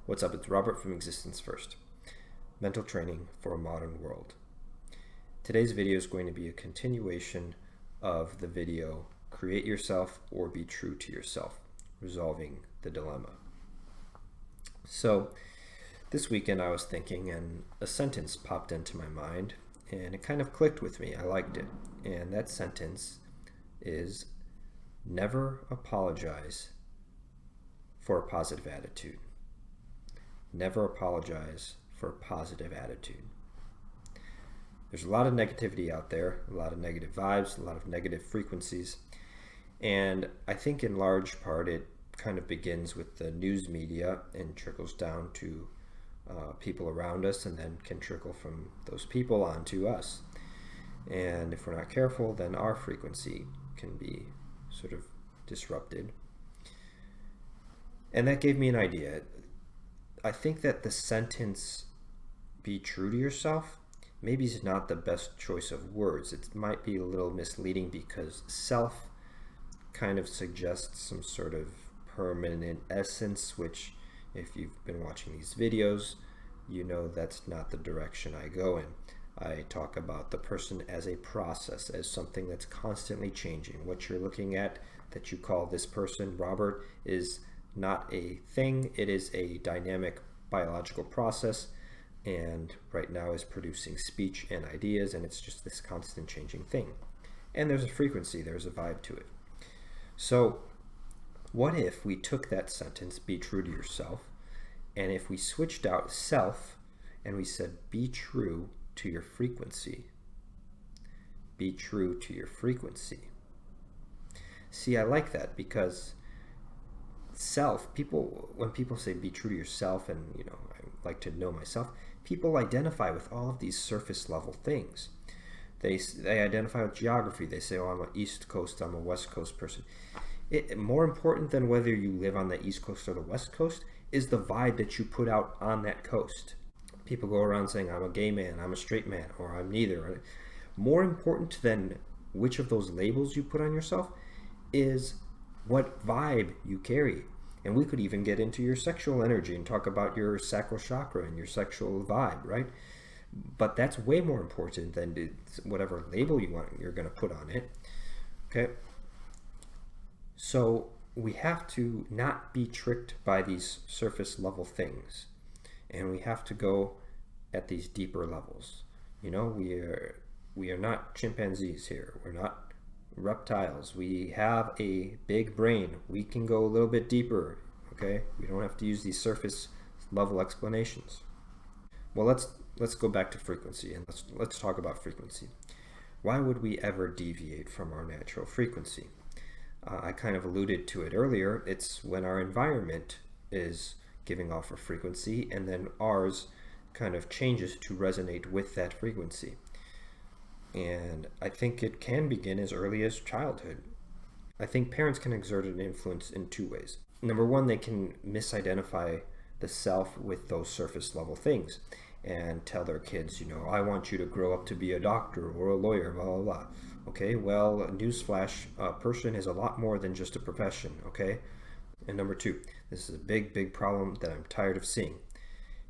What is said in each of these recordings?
What's up? It's Robert from Existence First, mental training for a modern world. Today's video is going to be a continuation of the video, Create Yourself or Be True to Yourself, Resolving the Dilemma. So this weekend I was thinking and a sentence popped into my mind and it kind of clicked with me. I liked it. And that sentence is, never apologize for a positive attitude. Never apologize for a positive attitude. There's a lot of negativity out there, a lot of negative vibes, a lot of negative frequencies, and I think in large part it kind of begins with the news media and trickles down to people around us, and then can trickle from those people onto us. And if we're not careful, then our frequency can be sort of disrupted. And that gave me an idea. I think that the sentence, be true to yourself, maybe is not the best choice of words. It might be a little misleading because self kind of suggests some sort of permanent essence, which if you've been watching these videos, you know that's not the direction I go in. I talk about the person as a process, as something that's constantly changing. What you're looking at that you call this person, Robert, is not a thing. It is a dynamic biological process, and right now is producing speech and ideas, and it's just this constant changing thing. And there's a frequency, there's a vibe to it. So what if we took that sentence, be true to yourself, and if we switched out self and we said, be true to your frequency. Be true to your frequency. See, I like that because self, when people say be true to yourself, and I like to know myself, people identify with all of these surface level things. They identify with geography. They say, oh, I'm an East Coast, I'm a West Coast person. More important than whether you live on the East Coast or the West Coast is the vibe that you put out on that coast. People go around saying, I'm a gay man, I'm a straight man, or I'm neither. More important than which of those labels you put on yourself is what vibe you carry. And we could even get into your sexual energy and talk about your sacral chakra and your sexual vibe, right? But that's way more important than whatever label you're going to put on it. Okay? So we have to not be tricked by these surface level things, and we have to go at these deeper levels. We are not chimpanzees here. We're not reptiles. We have a big brain. We can go a little bit deeper. Okay, we don't have to use these surface level explanations. Well, let's go back to frequency, and let's talk about frequency. Why would we ever deviate from our natural frequency? I kind of alluded to it earlier. It's when our environment is giving off a frequency and then ours kind of changes to resonate with that frequency. And I think it can begin as early as childhood. I think parents can exert an influence in two ways. Number one, they can misidentify the self with those surface level things and tell their kids, I want you to grow up to be a doctor or a lawyer, blah, blah, blah. Okay, well, newsflash, a person is a lot more than just a profession, okay? And number two, this is a big, big problem that I'm tired of seeing,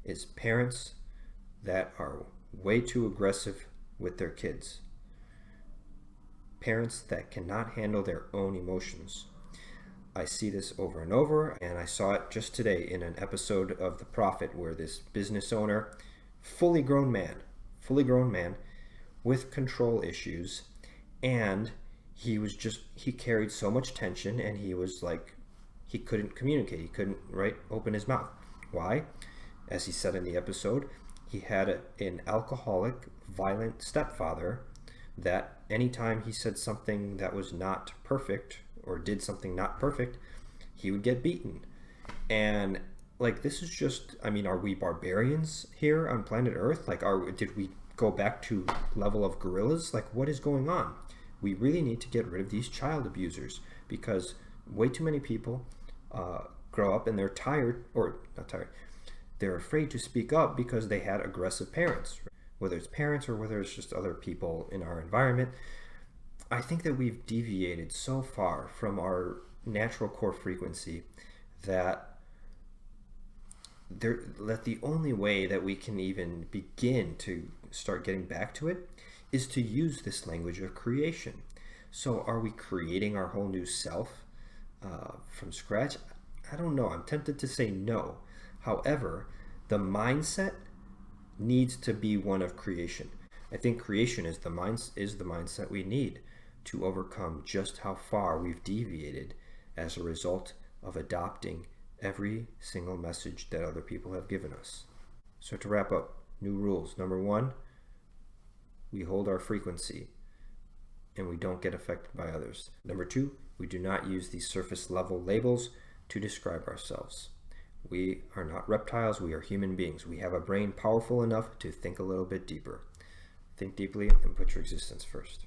is parents that are way too aggressive with their kids. Parents that cannot handle their own emotions. I see this over and over, and I saw it just today in an episode of The Prophet where this business owner, fully grown man with control issues, and he carried so much tension, and he was like, he couldn't communicate, he couldn't open his mouth. Why? As he said in the episode, he had an alcoholic, violent stepfather that anytime he said something that was not perfect or did something not perfect, he would get beaten. And this is just, are we barbarians here on planet Earth? Did we go back to level of gorillas? What is going on? We really need to get rid of these child abusers, because way too many people grow up and they're they're afraid to speak up because they had aggressive parents, whether it's parents or whether it's just other people in our environment. I think that we've deviated so far from our natural core frequency that that the only way that we can even begin to start getting back to it is to use this language of creation. So are we creating our whole new self from scratch? I don't know. I'm tempted to say no. However, the mindset needs to be one of creation. I think creation is the mindset we need to overcome just how far we've deviated as a result of adopting every single message that other people have given us. So to wrap up, new rules. Number one, we hold our frequency and we don't get affected by others. Number two, we do not use these surface level labels to describe ourselves. We are not reptiles, we are human beings. We have a brain powerful enough to think a little bit deeper. Think deeply and put your existence first.